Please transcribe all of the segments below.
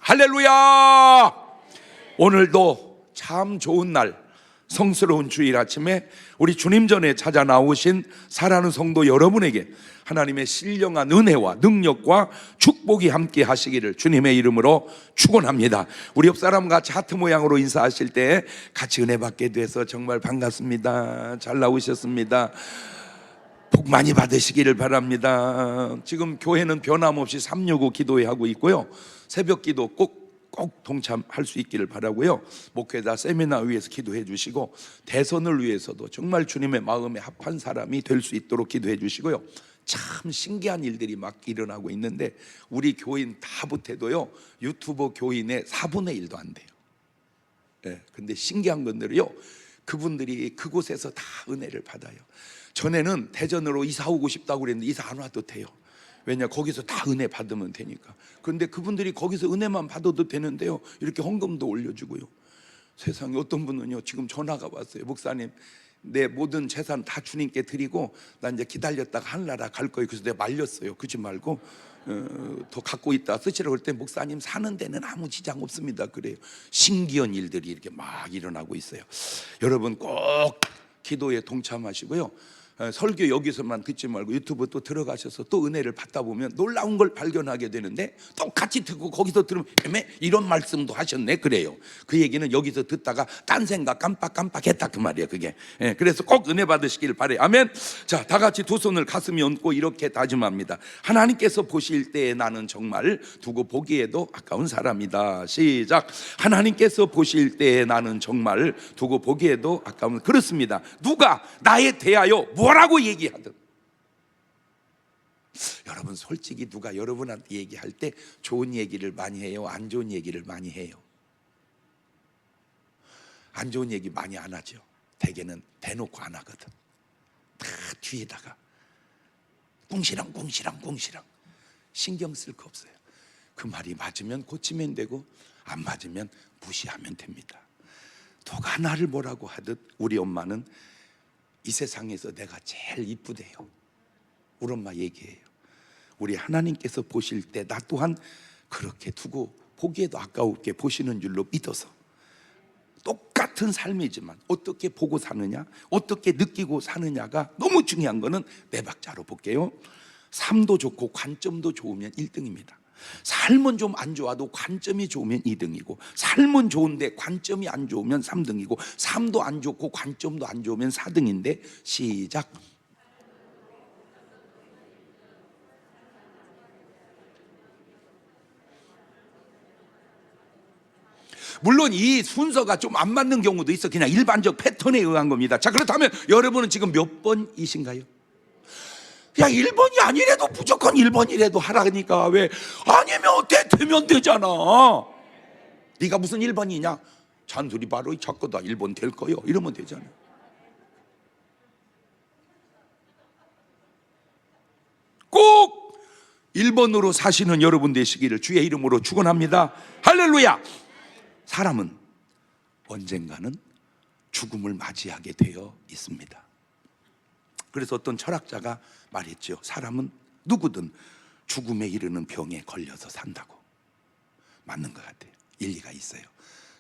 할렐루야. 오늘도 참 좋은 날, 성스러운 주일 아침에 우리 주님 전에 찾아 나오신 사랑하는 성도 여러분에게 하나님의 신령한 은혜와 능력과 축복이 함께 하시기를 주님의 이름으로 축원합니다. 우리 옆 사람과 하트 모양으로 인사하실 때 같이 은혜 받게 돼서 정말 반갑습니다. 잘 나오셨습니다. 복 많이 받으시기를 바랍니다. 지금 교회는 변함없이 365 기도회 하고 있고요, 새벽 기도 꼭 동참할 수 있기를 바라고요. 목회자 세미나 위해서 기도해 주시고, 대선을 위해서도 정말 주님의 마음에 합한 사람이 될 수 있도록 기도해 주시고요. 참 신기한 일들이 막 일어나고 있는데, 우리 교인 다 못해도요 유튜버 교인의 4분의 1도 안 돼요. 근데 신기한 건들이요, 그분들이 그곳에서 다 은혜를 받아요. 전에는 대전으로 이사 오고 싶다고 그랬는데 이사 안 와도 돼요. 왜냐, 거기서 다 은혜 받으면 되니까. 그런데 그분들이 거기서 은혜만 받아도 되는데요, 이렇게 헌금도 올려주고요. 세상에 어떤 분은요, 지금 전화가 왔어요. 목사님, 내 모든 재산 다 주님께 드리고 나 이제 기다렸다가 하늘나라 갈 거예요. 그래서 내가 말렸어요. 그러지 말고 더 갖고 있다 쓰시라고. 그럴 때 목사님, 사는 데는 아무 지장 없습니다 그래요. 신기한 일들이 이렇게 막 일어나고 있어요. 여러분 꼭 기도에 동참하시고요, 설교 여기서만 듣지 말고 유튜브 또 들어가셔서 또 은혜를 받다 보면 놀라운 걸 발견하게 되는데, 또 같이 듣고 거기서 들으면 이런 말씀도 하셨네 그래요. 그 얘기는 여기서 듣다가 딴 생각 깜빡했다 그 말이에요 그게. 그래서 꼭 은혜 받으시길 바래요. 아멘. 자, 다 같이 두 손을 가슴에 얹고 이렇게 다짐합니다. 하나님께서 보실 때에 나는 정말 두고 보기에도 아까운 사람이다. 시작. 하나님께서 보실 때에 나는 정말 두고 보기에도 아까운. 그렇습니다. 누가 나에 대하여 뭐라고 얘기하든, 여러분 솔직히 누가 여러분한테 얘기할 때 좋은 얘기를 많이 해요, 안 좋은 얘기를 많이 해요? 안 좋은 얘기 많이 안 하죠. 대개는 대놓고 안 하거든. 다 뒤에다가 꿍시랑 신경 쓸 거 없어요. 그 말이 맞으면 고치면 되고, 안 맞으면 무시하면 됩니다. 누가 나를 뭐라고 하듯 우리 엄마는 이 세상에서 내가 제일 이쁘대요. 우리 엄마 얘기해요. 우리 하나님께서 보실 때 나 또한 그렇게 두고 보기에도 아까웠게 보시는 줄로 믿어서, 똑같은 삶이지만 어떻게 보고 사느냐, 어떻게 느끼고 사느냐가 너무 중요한 거는 네 박자로 볼게요. 삶도 좋고 관점도 좋으면 1등입니다. 삶은 좀 안 좋아도 관점이 좋으면 2등이고, 삶은 좋은데 관점이 안 좋으면 3등이고, 삶도 안 좋고 관점도 안 좋으면 4등인데, 시작. 물론 이 순서가 좀 안 맞는 경우도 있어. 그냥 일반적 패턴에 의한 겁니다. 자, 그렇다면 여러분은 지금 몇 번이신가요? 야, 1번이 아니래도 무조건 1번이라도 하라니까 왜? 아니면 어때? 되면 되잖아. 네가 무슨 1번이냐? 잔소리 바로 자꾸다 1번 될 거요, 이러면 되잖아. 꼭 1번으로 사시는 여러분 되시기를 주의 이름으로 축원합니다. 할렐루야. 사람은 언젠가는 죽음을 맞이하게 되어 있습니다. 그래서 어떤 철학자가 말했죠. 사람은 누구든 죽음에 이르는 병에 걸려서 산다고. 맞는 것 같아요. 일리가 있어요.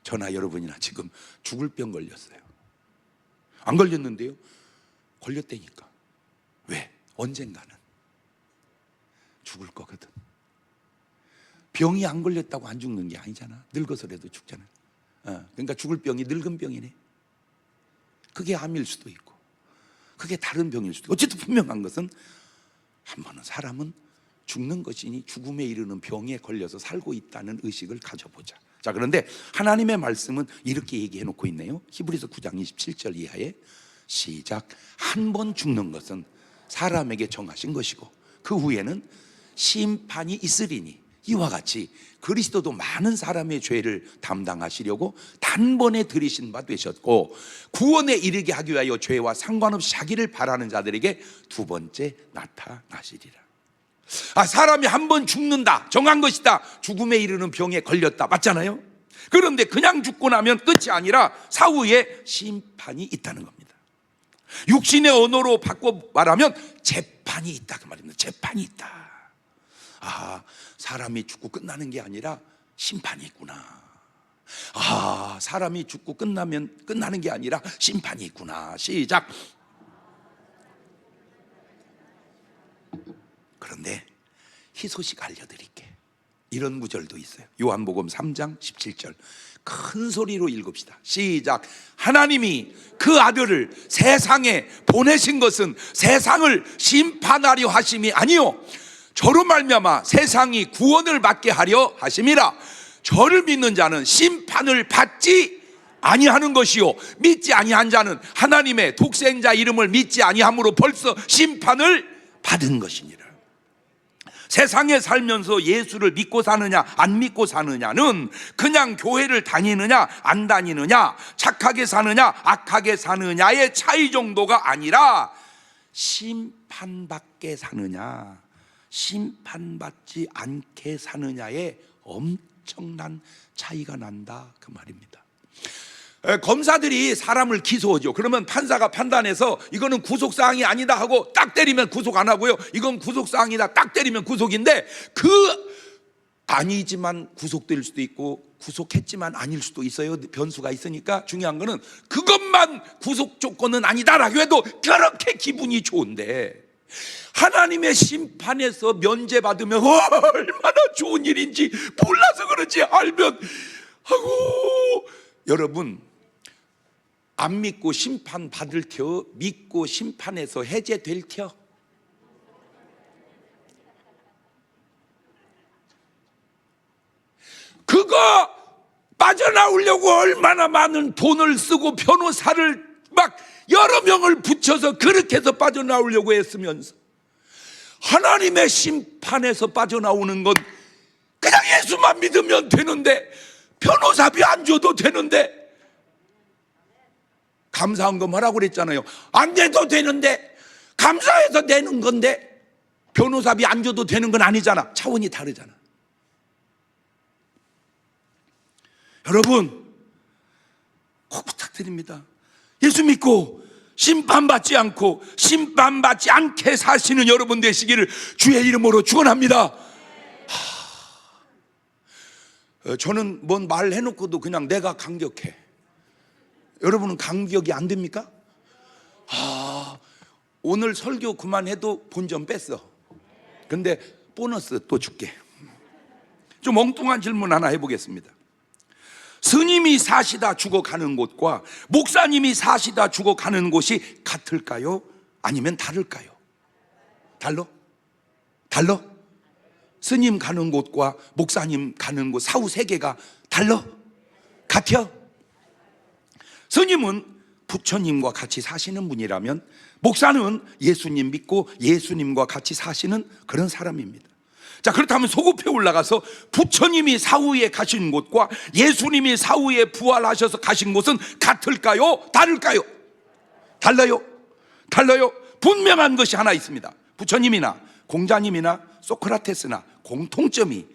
저나 여러분이나 지금 죽을 병 걸렸어요. 안 걸렸는데요, 걸렸다니까. 왜? 언젠가는 죽을 거거든. 병이 안 걸렸다고 안 죽는 게 아니잖아. 늙어서라도 죽잖아. 그러니까 죽을 병이 늙은 병이네. 그게 암일 수도 있고, 그게 다른 병일 수도 있고, 어쨌든 분명한 것은 한 번은 사람은 죽는 것이니 죽음에 이르는 병에 걸려서 살고 있다는 의식을 가져보자. 자, 그런데 하나님의 말씀은 이렇게 얘기해 놓고 있네요. 히브리서 9장 27절 이하에, 시작. 한 번 죽는 것은 사람에게 정하신 것이고 그 후에는 심판이 있으리니, 이와 같이 그리스도도 많은 사람의 죄를 담당하시려고 단번에 들이신 바 되셨고, 구원에 이르게 하기 위하여 죄와 상관없이 자기를 바라는 자들에게 두 번째 나타나시리라. 사람이 한 번 죽는다, 정한 것이다. 죽음에 이르는 병에 걸렸다, 맞잖아요. 그런데 그냥 죽고 나면 끝이 아니라 사후에 심판이 있다는 겁니다. 육신의 언어로 바꿔 말하면 재판이 있다 그 말입니다. 재판이 있다. 사람이 죽고 끝나는 게 아니라 심판이 있구나. 아, 사람이 죽고 끝나면 끝나는 게 아니라 심판이 있구나. 시작. 그런데 희소식 알려드릴게. 이런 구절도 있어요. 요한복음 3장 17절. 큰 소리로 읽읍시다. 시작. 하나님이 그 아들을 세상에 보내신 것은 세상을 심판하려 하심이 아니요 저로 말미암아 세상이 구원을 받게 하려 하심이라. 저를 믿는 자는 심판을 받지 아니하는 것이요 믿지 아니한 자는 하나님의 독생자 이름을 믿지 아니함으로 벌써 심판을 받은 것이니라. 세상에 살면서 예수를 믿고 사느냐 안 믿고 사느냐는 그냥 교회를 다니느냐 안 다니느냐, 착하게 사느냐 악하게 사느냐의 차이 정도가 아니라 심판받게 사느냐 심판받지 않게 사느냐의 엄청난 차이가 난다, 그 말입니다. 검사들이 사람을 기소하죠. 그러면 판사가 판단해서 이거는 구속사항이 아니다 하고 딱 때리면 구속 안 하고요, 이건 구속사항이다 딱 때리면 구속인데, 그 아니지만 구속될 수도 있고 구속했지만 아닐 수도 있어요. 변수가 있으니까 중요한 거는 그것만 구속 조건은 아니다라고 해도 그렇게 기분이 좋은데, 하나님의 심판에서 면제받으면 얼마나 좋은 일인지 몰라서 그런지 알면 하고, 여러분 안 믿고 심판 받을 터, 믿고 심판에서 해제될 터. 그거 빠져나오려고 얼마나 많은 돈을 쓰고 변호사를 막 여러 명을 붙여서 그렇게 해서 빠져나오려고 했으면서, 하나님의 심판에서 빠져나오는 건 그냥 예수만 믿으면 되는데, 변호사비 안 줘도 되는데, 감사한금 하라고 그랬잖아요. 안 내도 되는데, 감사해서 내는 건데 변호사비 안 줘도 되는 건 아니잖아. 차원이 다르잖아. 여러분 꼭 부탁드립니다. 예수 믿고 심판받지 않고 심판받지 않게 사시는 여러분 되시기를 주의 이름으로 축원합니다. 저는 뭔 말 해놓고도 그냥 내가 강격해. 여러분은 강격이 안 됩니까? 오늘 설교 그만해도 본전 뺐어. 근데 보너스 또 줄게. 좀 엉뚱한 질문 하나 해보겠습니다. 스님이 사시다 죽어가는 곳과 목사님이 사시다 죽어가는 곳이 같을까요? 아니면 다를까요? 달러? 스님 가는 곳과 목사님 가는 곳, 사후 세계가 달러? 같아? 스님은 부처님과 같이 사시는 분이라면, 목사는 예수님 믿고 예수님과 같이 사시는 그런 사람입니다. 자, 그렇다면 소급해 올라가서 부처님이 사후에 가신 곳과 예수님이 사후에 부활하셔서 가신 곳은 같을까요? 다를까요? 달라요. 분명한 것이 하나 있습니다. 부처님이나 공자님이나 소크라테스나 공통점이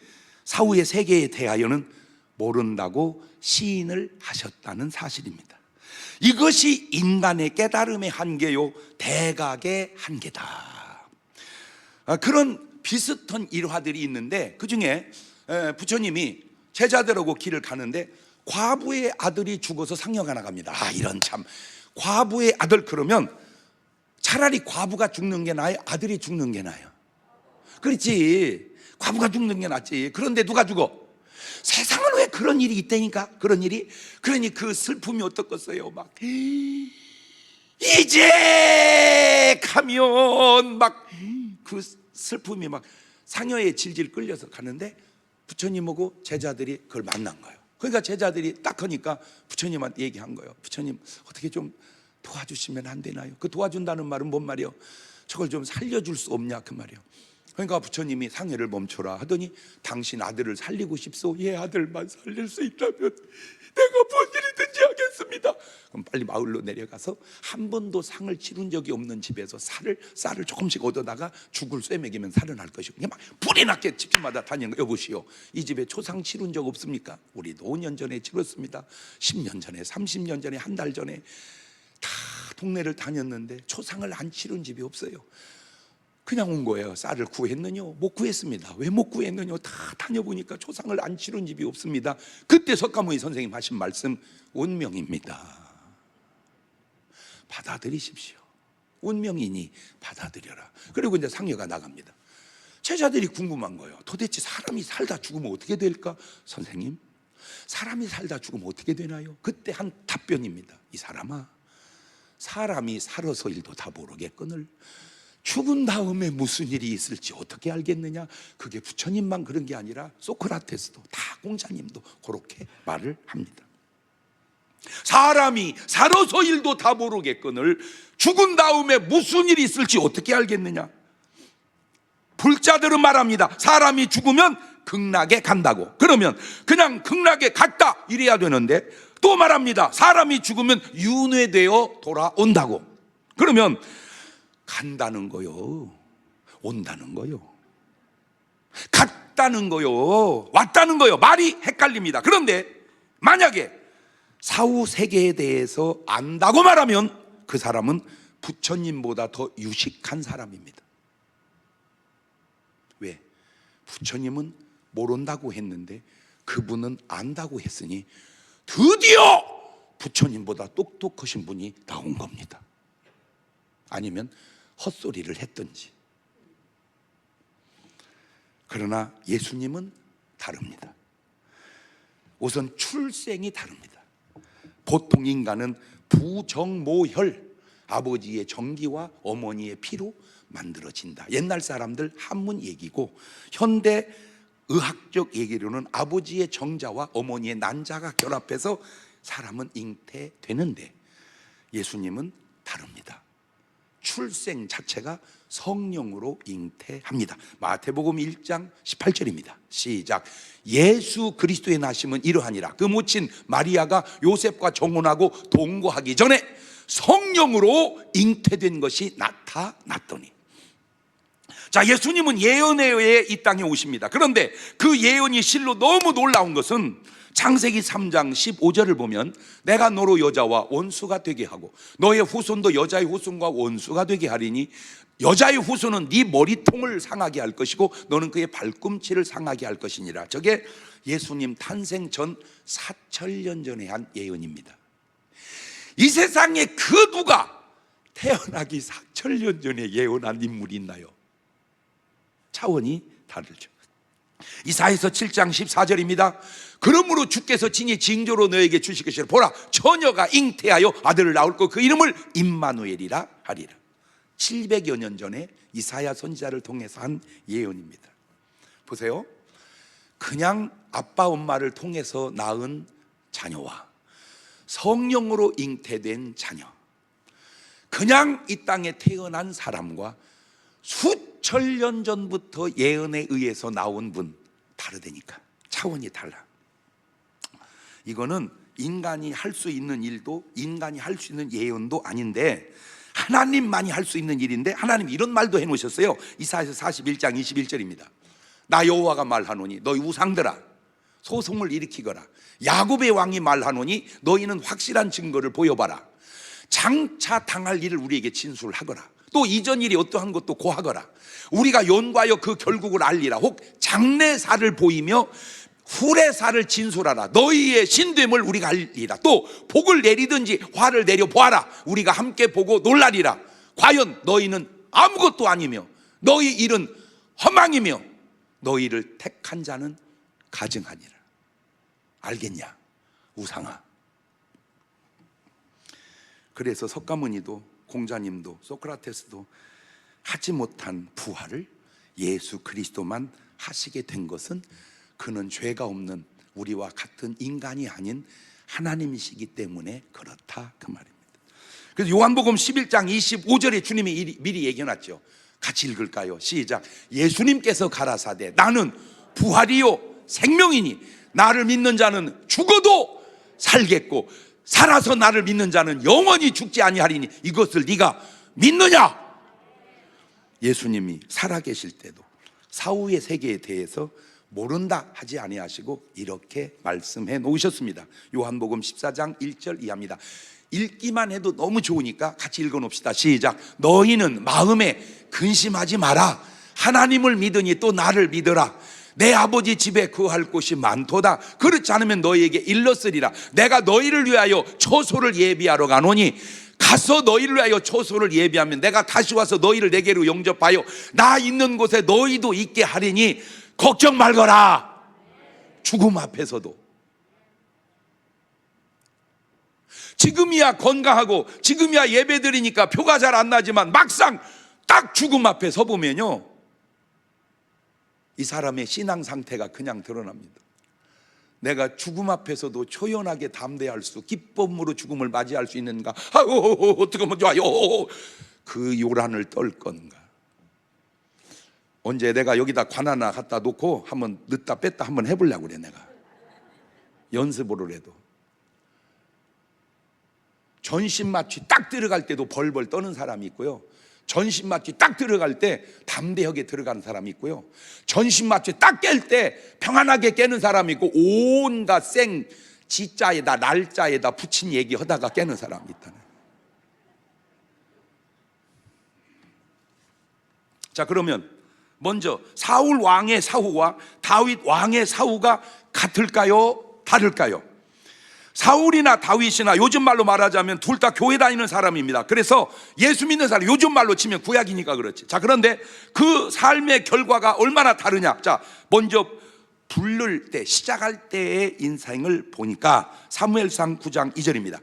사후의 세계에 대하여는 모른다고 시인을 하셨다는 사실입니다. 이것이 인간의 깨달음의 한계요, 대각의 한계다. 그런 비슷한 일화들이 있는데, 그 중에 부처님이 제자들하고 길을 가는데 과부의 아들이 죽어서 상여가 나갑니다. 이런 참, 과부의 아들, 그러면 차라리 과부가 죽는 게 나아요, 아들이 죽는 게 나아요? 그렇지, 과부가 죽는 게 낫지. 그런데 누가 죽어? 세상은 왜 그런 일이 있다니까, 그런 일이. 그러니 그 슬픔이 어떻겠어요? 막 이제 가면 막 그 슬픔이 막 상여에 질질 끌려서 가는데, 부처님하고 제자들이 그걸 만난 거예요. 그러니까 제자들이 딱 하니까 부처님한테 얘기한 거예요. 부처님, 어떻게 좀 도와주시면 안 되나요? 그 도와준다는 말은 뭔 말이요? 저걸 좀 살려줄 수 없냐, 그 말이요. 그러니까 부처님이 상해를 멈춰라 하더니, 당신 아들을 살리고 싶소? 예, 아들만 살릴 수 있다면 내가 뭔 일이든지 하겠습니다. 그럼 빨리 마을로 내려가서 한 번도 상을 치룬 적이 없는 집에서 쌀을 조금씩 얻어다가 죽을 쇠 먹이면 살아날 것이고, 그냥 막 불이 났게 집집마다 다니는 거. 여보시오, 이 집에 초상 치룬 적 없습니까? 우리도 5년 전에 치렀습니다. 10년 전에, 30년 전에, 한 달 전에 다 동네를 다녔는데 초상을 안 치룬 집이 없어요. 그냥 온 거예요. 쌀을 구했느냐? 못 구했습니다. 왜 못 구했느냐? 다 다녀보니까 조상을 안 치른 집이 없습니다. 그때 석가모니 선생님 하신 말씀, 운명입니다. 받아들이십시오. 운명이니 받아들여라. 그리고 이제 상여가 나갑니다. 제자들이 궁금한 거예요. 도대체 사람이 살다 죽으면 어떻게 될까? 선생님, 사람이 살다 죽으면 어떻게 되나요? 그때 한 답변입니다. 이 사람아, 사람이 살아서 일도 다 모르겠거늘 죽은 다음에 무슨 일이 있을지 어떻게 알겠느냐? 그게 부처님만 그런 게 아니라 소크라테스도, 다 공자님도 그렇게 말을 합니다. 사람이 살아서 일도 다 모르겠거늘 죽은 다음에 무슨 일이 있을지 어떻게 알겠느냐? 불자들은 말합니다. 사람이 죽으면 극락에 간다고. 그러면 그냥 극락에 갔다 이래야 되는데 또 말합니다. 사람이 죽으면 윤회되어 돌아온다고. 그러면 간다는 거요, 온다는 거요, 갔다는 거요, 왔다는 거요, 말이 헷갈립니다. 그런데 만약에 사후 세계에 대해서 안다고 말하면 그 사람은 부처님보다 더 유식한 사람입니다. 왜? 부처님은 모른다고 했는데 그분은 안다고 했으니 드디어 부처님보다 똑똑하신 분이 나온 겁니다. 아니면 헛소리를 했든지. 그러나 예수님은 다릅니다. 우선 출생이 다릅니다. 보통 인간은 부정모혈, 아버지의 정기와 어머니의 피로 만들어진다. 옛날 사람들 한문 얘기고, 현대 의학적 얘기로는 아버지의 정자와 어머니의 난자가 결합해서 사람은 잉태되는데 예수님은 다릅니다. 출생 자체가 성령으로 잉태합니다. 마태복음 1장 18절입니다. 시작. 예수 그리스도의 나심은 이러하니라. 그 모친 마리아가 요셉과 정혼하고 동거하기 전에 성령으로 잉태된 것이 나타났더니. 자, 예수님은 예언에 의해 이 땅에 오십니다. 그런데 그 예언이 실로 너무 놀라운 것은 창세기 3장 15절을 보면 내가 너로 여자와 원수가 되게 하고 너의 후손도 여자의 후손과 원수가 되게 하리니 여자의 후손은 네 머리통을 상하게 할 것이고 너는 그의 발꿈치를 상하게 할 것이니라. 저게 예수님 탄생 전 4,000년 전에 한 예언입니다. 이 세상에 그 누가 태어나기 4,000년 전에 예언한 인물이 있나요? 차원이 다르죠. 이사야서 7장 14절입니다. 그러므로 주께서 친히 징조로 너에게 주실 것이라. 보라, 처녀가 잉태하여 아들을 낳을 것, 그 이름을 임마누엘이라 하리라. 700여 년 전에 이사야 선지자를 통해서 한 예언입니다. 보세요. 그냥 아빠 엄마를 통해서 낳은 자녀와 성령으로 잉태된 자녀, 그냥 이 땅에 태어난 사람과 수천 년 전부터 예언에 의해서 나온 분, 다르다니까. 차원이 달라. 이거는 인간이 할 수 있는 일도, 인간이 할 수 있는 예언도 아닌데 하나님만이 할 수 있는 일인데, 하나님이 이런 말도 해놓으셨어요. 이사야서 41장 21절입니다. 나 여호와가 말하노니 너희 우상들아 소송을 일으키거라. 야곱의 왕이 말하노니 너희는 확실한 증거를 보여봐라. 장차 당할 일을 우리에게 진술하거라. 또 이전 일이 어떠한 것도 고하거라. 우리가 연구하여 그 결국을 알리라. 혹 장래사를 보이며 후래사를 진술하라. 너희의 신됨을 우리가 알리라. 또 복을 내리든지 화를 내려 보아라. 우리가 함께 보고 놀라리라. 과연 너희는 아무것도 아니며 너희 일은 허망이며 너희를 택한 자는 가증하니라. 알겠냐 우상아. 그래서 석가모니도 공자님도 소크라테스도 하지 못한 부활을 예수 그리스도만 하시게 된 것은 그는 죄가 없는 우리와 같은 인간이 아닌 하나님이시기 때문에 그렇다, 그 말입니다. 그래서 요한복음 11장 25절에 주님이 미리 얘기해놨죠. 같이 읽을까요? 시작. 예수님께서 가라사대 나는 부활이요 생명이니 나를 믿는 자는 죽어도 살겠고 살아서 나를 믿는 자는 영원히 죽지 아니하리니 이것을 네가 믿느냐? 예수님이 살아계실 때도 사후의 세계에 대해서 모른다 하지 아니하시고 이렇게 말씀해 놓으셨습니다. 요한복음 14장 1절 이하입니다. 읽기만 해도 너무 좋으니까 같이 읽어놓읍시다. 시작. 너희는 마음에 근심하지 마라. 하나님을 믿으니 또 나를 믿어라. 내 아버지 집에 거할 곳이 많도다. 그렇지 않으면 너희에게 일렀으리라. 내가 너희를 위하여 초소를 예비하러 가노니 가서 너희를 위하여 초소를 예비하면 내가 다시 와서 너희를 내게로 영접하여 나 있는 곳에 너희도 있게 하리니 걱정 말거라. 죽음 앞에서도 지금이야 건강하고 지금이야 예배드리니까 표가 잘 안 나지만 막상 딱 죽음 앞에 서보면요, 이 사람의 신앙 상태가 그냥 드러납니다. 내가 죽음 앞에서도 초연하게 담대할 수, 기쁨으로 죽음을 맞이할 수 있는가? 어떻게 하면 좋아요? 그 요란을 떨 건가? 언제 내가 여기다 관 하나 갖다 놓고 한번 넣다 뺐다 한번 해보려고 그래. 내가 연습으로라도. 전신마취 딱 들어갈 때도 벌벌 떠는 사람이 있고요, 전신마취 딱 들어갈 때 담대하게 들어가는 사람이 있고요, 전신마취 딱 깰 때 평안하게 깨는 사람이 있고, 온갖 생 지자에다 날짜에다 붙인 얘기 하다가 깨는 사람이 있다는. 자, 그러면 먼저 사울 왕의 사후와 다윗 왕의 사후가 같을까요? 다를까요? 사울이나 다윗이나 요즘 말로 말하자면 둘 다 교회 다니는 사람입니다. 그래서 예수 믿는 사람, 요즘 말로 치면 구약이니까 그렇지. 자, 그런데 그 삶의 결과가 얼마나 다르냐? 자, 먼저 부를 때, 시작할 때의 인생을 보니까 사무엘상 9장 2절입니다.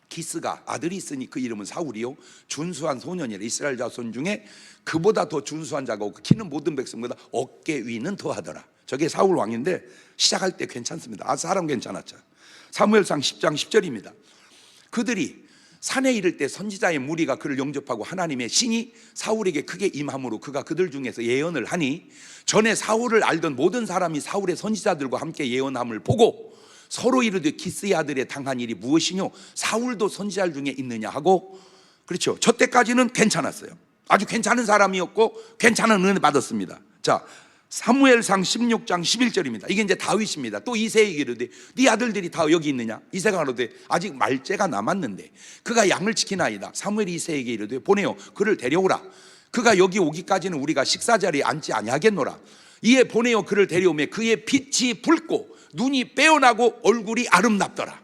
기스가 아들이 있으니 그 이름은 사울이요 준수한 소년이라. 이스라엘 자손 중에 그보다 더 준수한 자가 없고 키는 모든 백성보다 어깨 위는 더하더라. 저게 사울 왕인데 시작할 때 괜찮습니다. 사람 괜찮았죠. 사무엘상 10장 10절입니다. 그들이 산에 이를 때 선지자의 무리가 그를 영접하고 하나님의 신이 사울에게 크게 임함으로 그가 그들 중에서 예언을 하니 전에 사울을 알던 모든 사람이 사울의 선지자들과 함께 예언함을 보고 서로 이르되 기스의 아들의 당한 일이 무엇이뇨? 사울도 선지자 중에 있느냐 하고. 그렇죠. 저 때까지는 괜찮았어요. 아주 괜찮은 사람이었고 괜찮은 은혜 받았습니다. 자, 사무엘상 16장 11절입니다. 이게 이제 다윗입니다. 또 이새에게 이르되 네 아들들이 다 여기 있느냐? 이새가 이르되 아직 말째가 남았는데 그가 양을 지키나이다. 사무엘이 이새에게 이르되 보내어 그를 데려오라. 그가 여기 오기까지는 우리가 식사 자리에 앉지 아니하겠노라. 이에 보내어 그를 데려오매 그의 빛이 붉고 눈이 빼어나고 얼굴이 아름답더라.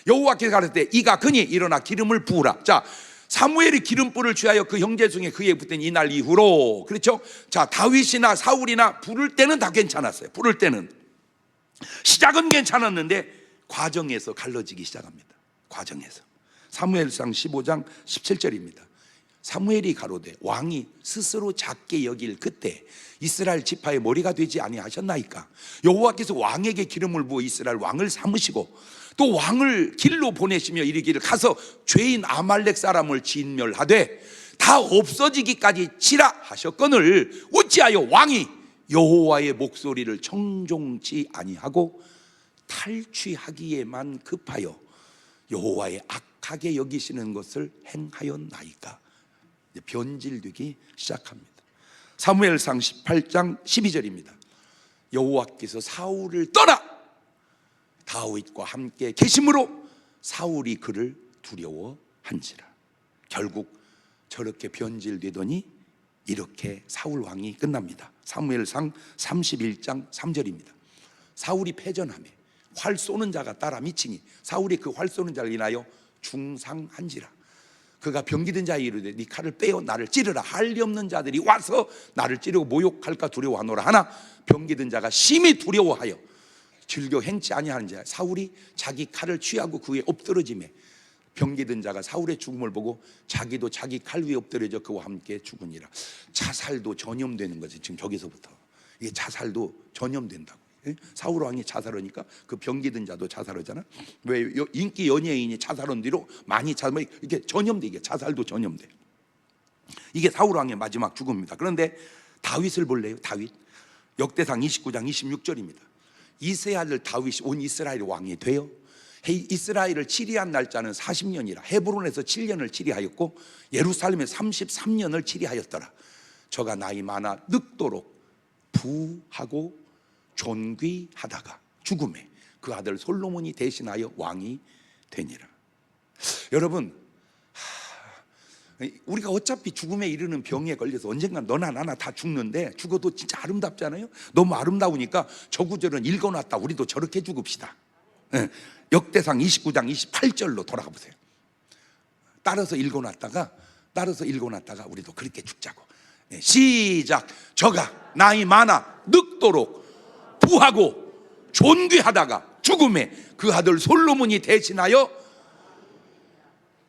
여호와께서 가르치되 이가 그니 일어나 기름을 부으라. 자, 사무엘이 기름불을 취하여 그 형제 중에 그에 붙은 이날 이후로, 그렇죠? 자, 다윗이나 사울이나 부를 때는 다 괜찮았어요. 부를 때는 시작은 괜찮았는데 과정에서 갈라지기 시작합니다. 과정에서. 사무엘상 15장 17절입니다. 사무엘이 가로되 왕이 스스로 작게 여길 그때 이스라엘 지파의 머리가 되지 아니하셨나이까? 여호와께서 왕에게 기름을 부어 이스라엘 왕을 삼으시고 또 왕을 길로 보내시며 이르기를 가서 죄인 아말렉 사람을 진멸하되 다 없어지기까지 치라 하셨거늘 어찌하여 왕이 여호와의 목소리를 청종치 아니하고 탈취하기에만 급하여 여호와의 악하게 여기시는 것을 행하였나이까? 변질되기 시작합니다. 사무엘상 18장 12절입니다. 여호와께서 사울을 떠나 다윗과 함께 계심으로 사울이 그를 두려워한지라. 결국 저렇게 변질되더니 이렇게 사울 왕이 끝납니다. 사무엘상 31장 3절입니다. 사울이 패전하며 활 쏘는 자가 따라 미치니 사울이 그 활 쏘는 자를 인하여 중상한지라. 그가 병기든 자에 이르되 네 칼을 빼어 나를 찌르라. 할리 없는 자들이 와서 나를 찌르고 모욕할까 두려워하노라. 하나 병기든 자가 심히 두려워하여 즐겨 행치 아니하는 자. 사울이 자기 칼을 취하고 그에 엎드러짐에 병기든 자가 사울의 죽음을 보고 자기도 자기 칼 위에 엎드려져 그와 함께 죽으니라. 자살도 전염되는 거지. 지금 저기서부터 이게 자살도 전염된다고. 사울 왕이 자살하니까 그 병기든 자도 자살하잖아. 왜 인기 연예인이 자살한 뒤로 많이 자살, 이게 전염돼. 이게 자살도 전염돼. 이게 사울 왕의 마지막 죽음입니다. 그런데 다윗을 볼래요? 다윗 역대상 29장 26절입니다. 이세 아들 다윗이 온 이스라엘 왕이 되어 이스라엘을 치리한 날짜는 40년이라. 헤브론에서 7년을 치리하였고 예루살렘에 33년을 치리하였더라. 저가 나이 많아 늙도록 부하고 존귀하다가 죽음에 그 아들 솔로몬이 대신하여 왕이 되니라. 여러분, 우리가 어차피 죽음에 이르는 병에 걸려서 언젠간 너나 나나 다 죽는데, 죽어도 진짜 아름답잖아요. 너무 아름다우니까 저 구절은 읽어놨다 우리도 저렇게 죽읍시다. 역대상 29장 28절로 돌아가 보세요. 따라서 읽어놨다가 우리도 그렇게 죽자고. 시작. 저가 나이 많아 늙도록 부하고 존귀하다가 죽음에 그 아들 솔로몬이 대신하여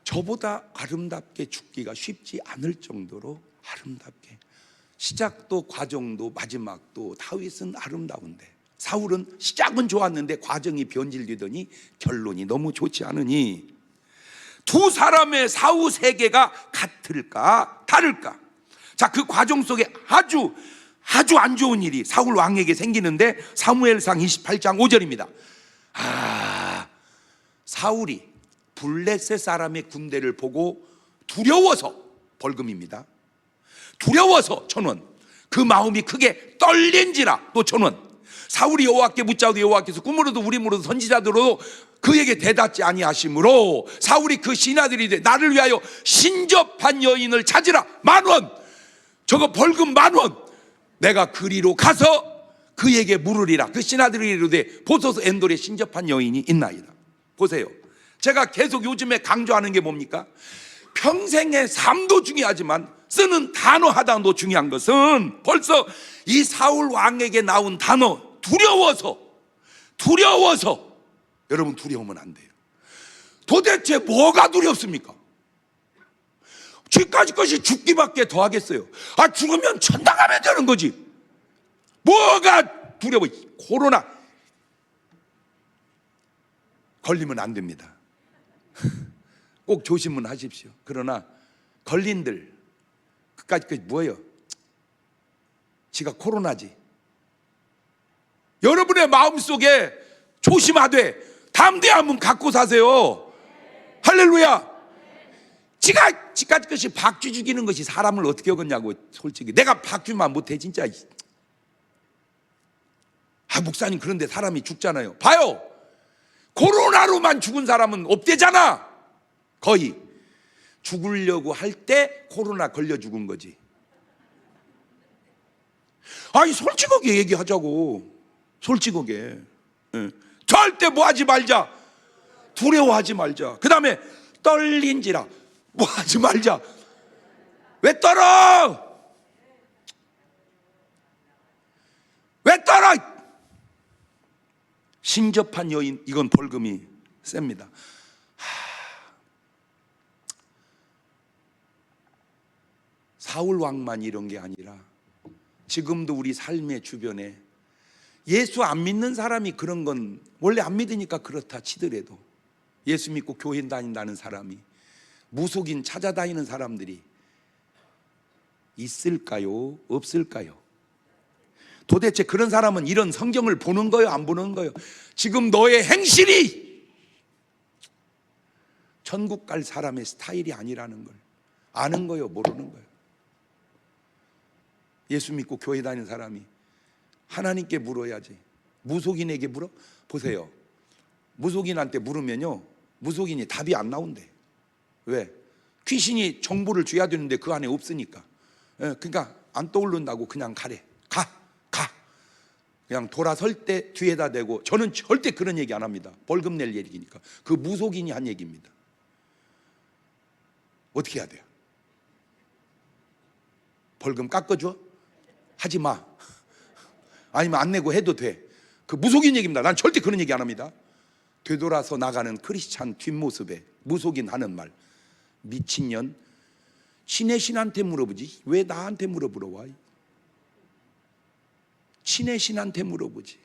저보다 아름답게 죽기가 쉽지 않을 정도로 아름답게, 시작도 과정도 마지막도 다윗은 아름다운데, 사울은 시작은 좋았는데 과정이 변질되더니 결론이 너무 좋지 않으니, 두 사람의 사후 세계가 같을까 다를까? 자, 그 과정 속에 아주 안 좋은 일이 사울 왕에게 생기는데, 사무엘상 28장 5절입니다. 사울이 블레셋 사람의 군대를 보고 두려워서, 벌금입니다, 두려워서 1,000원, 그 마음이 크게 떨린지라 또 1,000원. 사울이 여호와께 묻자도 여호와께서 꿈으로도 우림으로도 선지자들로도 그에게 대답지 아니하시므로 사울이 그 신하들이 이르되 나를 위하여 신접한 여인을 찾으라, 10,000원. 저거 벌금 10,000원. 내가 그리로 가서 그에게 물으리라. 그 신하들이 이르되 보소서 엔돌에 신접한 여인이 있나이다. 보세요, 제가 계속 요즘에 강조하는 게 뭡니까? 평생의 삶도 중요하지만 쓰는 단어 하나도 중요한 것은 벌써 이 사울 왕에게 나온 단어, 두려워서. 여러분, 두려우면 안 돼요. 도대체 뭐가 두렵습니까? 쥐까지 것이 죽기밖에 더 하겠어요. 죽으면 천당하면 되는 거지. 뭐가 두려워? 코로나 걸리면 안 됩니다. 꼭 조심은 하십시오. 그러나 걸린들 그까짓 뭐예요? 지가 코로나지. 여러분의 마음속에 조심하되 담대함은 갖고 사세요. 할렐루야. 지까짓 것이 박쥐 죽이는 것이 사람을 어떻게 하겠냐고. 솔직히 내가 박쥐만 못해 진짜. 목사님, 그런데 사람이 죽잖아요. 봐요, 코로나로만 죽은 사람은 없대잖아. 거의 죽으려고 할 때 코로나 걸려 죽은 거지. 솔직하게 얘기하자고. 솔직하게. 절대 뭐 하지 말자, 두려워하지 말자. 그 다음에 떨린지라, 뭐 하지 말자. 왜 떨어? 왜 떨어? 신접한 여인, 이건 벌금이 셉니다. 사울 왕만 이런 게 아니라 지금도 우리 삶의 주변에 예수 안 믿는 사람이 그런 건 원래 안 믿으니까 그렇다 치더라도, 예수 믿고 교회 다닌다는 사람이 무속인 찾아다니는 사람들이 있을까요? 없을까요? 도대체 그런 사람은 이런 성경을 보는 거예요? 안 보는 거예요? 지금 너의 행실이 천국 갈 사람의 스타일이 아니라는 걸 아는 거예요? 모르는 거예요? 예수 믿고 교회 다니는 사람이 하나님께 물어야지. 무속인에게 물어? 보세요, 무속인한테 물으면요, 무속인이 답이 안 나온대. 왜? 귀신이 정보를 줘야 되는데 그 안에 없으니까. 그러니까 안 떠오른다고 그냥 가래. 가. 그냥 돌아설 때 뒤에다 대고. 저는 절대 그런 얘기 안 합니다. 벌금 낼 얘기니까. 그 무속인이 한 얘기입니다. 어떻게 해야 돼요? 벌금 깎아줘? 하지 마. 아니면 안 내고 해도 돼. 그 무속인 얘기입니다. 난 절대 그런 얘기 안 합니다. 되돌아서 나가는 크리스찬 뒷모습에 무속인 하는 말, 미친년, 친의 신한테 물어보지 왜 나한테 물어보러? 친의 신한테 물어보지.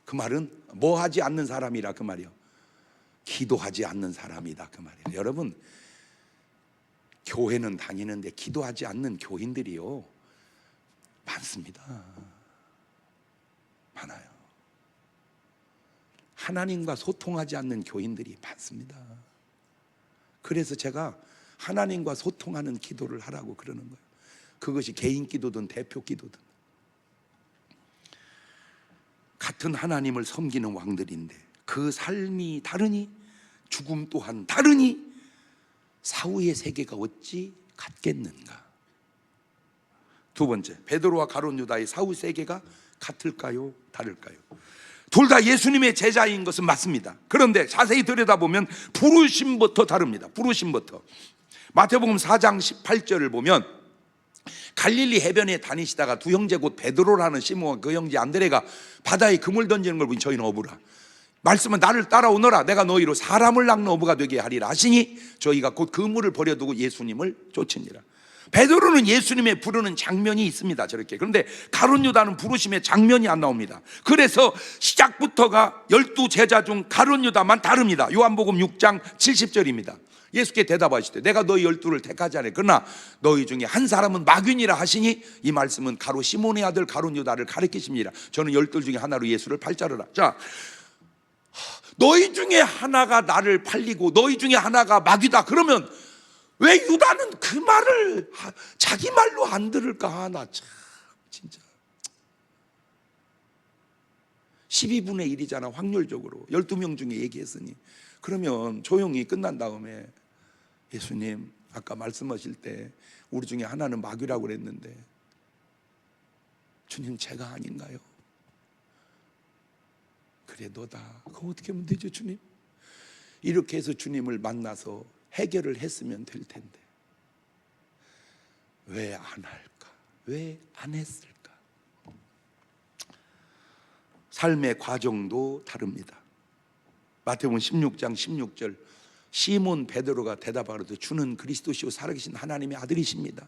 그 말은 뭐 하지 않는 사람이라 그 말이요, 기도하지 않는 사람이다 그 말이에요. 여러분, 교회는 다니는데 기도하지 않는 교인들이요 많습니다. 많아요. 하나님과 소통하지 않는 교인들이 많습니다. 그래서 제가 하나님과 소통하는 기도를 하라고 그러는 거예요. 그것이 개인 기도든 대표 기도든. 같은 하나님을 섬기는 왕들인데 그 삶이 다르니, 죽음 또한 다르니, 사후의 세계가 어찌 같겠는가? 두 번째, 베드로와 가룟 유다의 사후 세계가 같을까요? 다를까요? 둘 다 예수님의 제자인 것은 맞습니다. 그런데 자세히 들여다보면 부르심부터 다릅니다. 부르심부터. 마태복음 4장 18절을 보면 갈릴리 해변에 다니시다가 두 형제 곧 베드로라는 시몬과 그 형제 안드레가 바다에 그물 던지는 걸 보니 저희는 어부라. 말씀은 나를 따라오너라 내가 너희로 사람을 낚는 어부가 되게 하리라 하시니 저희가 곧 그물을 버려두고 예수님을 쫓으니라. 베드로는 예수님의 부르는 장면이 있습니다. 저렇게. 그런데 가룟 유다는 부르심의 장면이 안 나옵니다. 그래서 시작부터가 12 제자 중 가룟 유다만 다릅니다. 요한복음 6장 70절입니다. 예수께 대답하시되 내가 너희 12를 택하지 않았 그러나 너희 중에 한 사람은 마귀니라 하시니 이 말씀은 가룟 시몬의 아들 가룟 유다를 가리키십니다. 저는 12 중에 하나로 예수를 팔자르라. 자, 너희 중에 하나가 나를 팔리고 너희 중에 하나가 마귀다. 그러면 왜 유다는 그 말을 자기 말로 안 들을까? 나 참 진짜 12분의 1이잖아 확률적으로 12명 중에 얘기했으니. 그러면 조용히 끝난 다음에 예수님 아까 말씀하실 때 우리 중에 하나는 마귀라고 그랬는데 주님 제가 아닌가요? 그래 너다. 그거 어떻게 하면 되죠 주님? 이렇게 해서 주님을 만나서 해결을 했으면 될 텐데 왜 안 할까? 왜 안 했을까? 삶의 과정도 다릅니다. 마태복음 16장 16절 시몬 베드로가 대답하기를 주는 그리스도시요 살아계신 하나님의 아들이십니다.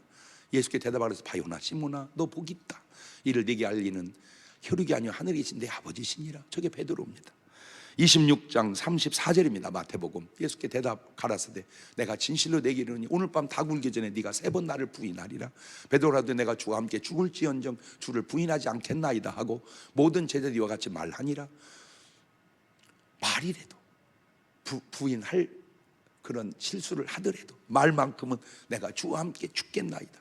예수께 대답하기를 바요나 시몬아 너 복이 있다. 이를 네게 알리는 혈육이 아니요 하늘에 계신 내 아버지시니라. 저게 베드로입니다. 26장 34절입니다. 마태복음 예수께 대답 가라사대 내가 진실로 내게 이르노니 오늘 밤 다 굴기 전에 네가 3번 나를 부인하리라. 베드로라도 내가 주와 함께 죽을지언정 주를 부인하지 않겠나이다 하고 모든 제자들과 같이 말하니라. 말이라도 부인할 그런 실수를 하더라도 말만큼은 내가 주와 함께 죽겠나이다.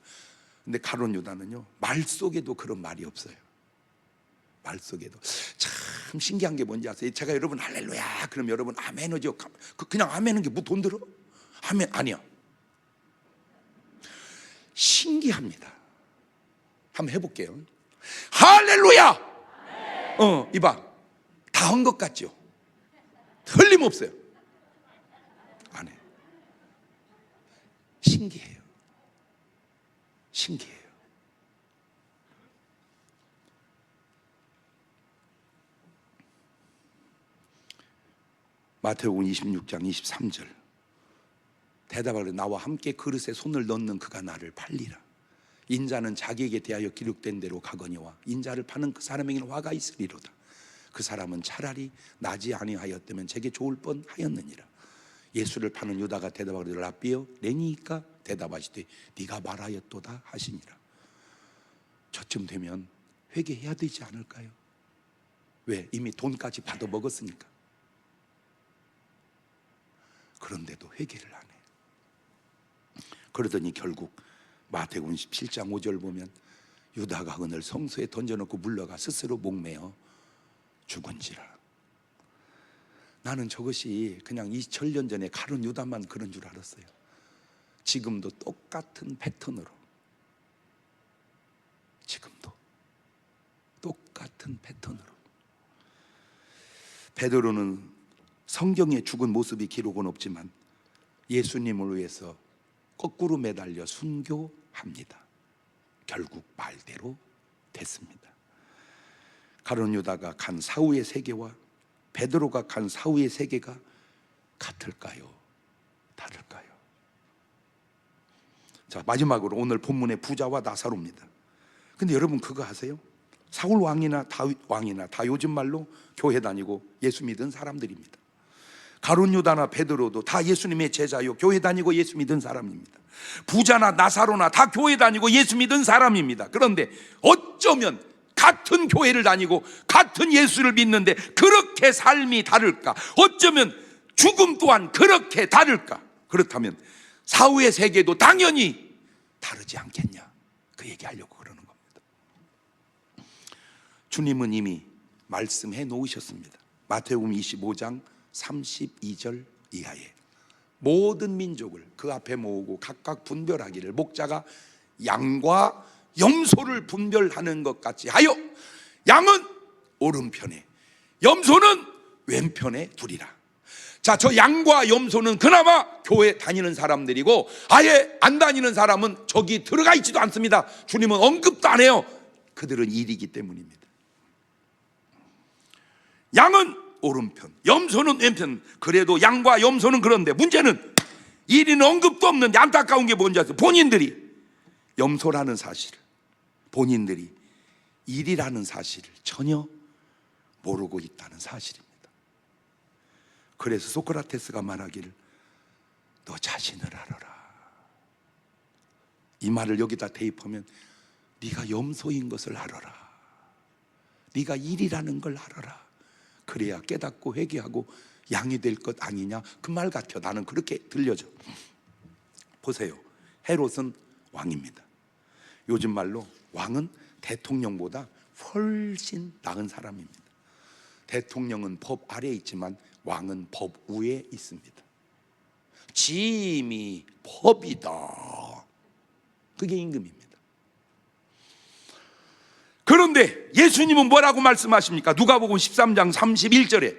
근데 가룟 유다는요 말 속에도 그런 말이 없어요. 말 속에도. 참 신기한 게 뭔지 아세요? 제가 여러분 할렐루야 그럼 여러분 아멘 하죠. 그냥 아멘은 게 뭐 돈 들어? 아멘 아니야. 신기합니다. 한번 해볼게요. 할렐루야. 이봐 다 한 것 같죠? 틀림없어요. 안 해. 신기해요. 신기해요. 마태복음 26장 23절 대답하기를 나와 함께 그릇에 손을 넣는 그가 나를 팔리라. 인자는 자기에게 대하여 기록된 대로 가거니와 인자를 파는 그 사람에게는 화가 있으리로다. 그 사람은 차라리 나지 아니하였다면 제게 좋을 뻔하였느니라. 예수를 파는 유다가 대답하기를 라삐여 내니까 대답하시되 네가 말하였도다 하시니라. 저쯤 되면 회개해야 되지 않을까요? 왜? 이미 돈까지 받아 먹었으니까. 그런데도 회개를 안 해. 그러더니 결국 마태복음 17장 5절 보면 유다가 은을 성소에 던져놓고 물러가 스스로 목매어 죽은지라. 나는 저것이 그냥 2000년 전에 가룟 유다만 그런 줄 알았어요. 지금도 똑같은 패턴으로 지금도 똑같은 패턴으로 베드로는 성경에 죽은 모습이 기록은 없지만 예수님을 위해서 거꾸로 매달려 순교합니다. 결국 말대로 됐습니다. 가룟 유다가 간 사후의 세계와 베드로가 간 사후의 세계가 같을까요? 다를까요? 자, 마지막으로 오늘 본문의 부자와 나사로입니다. 근데 여러분 그거 아세요? 사울 왕이나 다윗 왕이나 다 요즘 말로 교회 다니고 예수 믿은 사람들입니다. 가룟 유다나 베드로도 다 예수님의 제자요 교회 다니고 예수 믿은 사람입니다. 부자나 나사로나 다 교회 다니고 예수 믿은 사람입니다. 그런데 어쩌면 같은 교회를 다니고 같은 예수를 믿는데 그렇게 삶이 다를까? 어쩌면 죽음 또한 그렇게 다를까? 그렇다면 사후의 세계도 당연히 다르지 않겠냐? 그 얘기하려고 그러는 겁니다. 주님은 이미 말씀해 놓으셨습니다. 마태복음 25장 32절 이하에 모든 민족을 그 앞에 모으고 각각 분별하기를 목자가 양과 염소를 분별하는 것 같이 하여 양은 오른편에 염소는 왼편에 두리라. 자, 저 양과 염소는 그나마 교회 다니는 사람들이고 아예 안 다니는 사람은 저기 들어가 있지도 않습니다. 주님은 언급도 안 해요. 그들은 일이기 때문입니다. 양은 오른편, 염소는 왼편. 그래도 양과 염소는 그런데 문제는 일인 언급도 없는데 안타까운 게 뭔지 아세요? 본인들이 염소라는 사실을, 본인들이 일이라는 사실을 전혀 모르고 있다는 사실입니다. 그래서 소크라테스가 말하기를 너 자신을 알아라. 이 말을 여기다 대입하면 네가 염소인 것을 알아라. 네가 일이라는 걸 알아라. 그래야 깨닫고 회개하고 양이 될 것 아니냐, 그 말 같아요. 나는 그렇게 들려져. 보세요, 헤롯은 왕입니다. 요즘 말로 왕은 대통령보다 훨씬 나은 사람입니다. 대통령은 법 아래에 있지만 왕은 법 위에 있습니다. 짐이 법이다. 그게 임금입니다. 그런데 예수님은 뭐라고 말씀하십니까? 누가복음 13장 31절에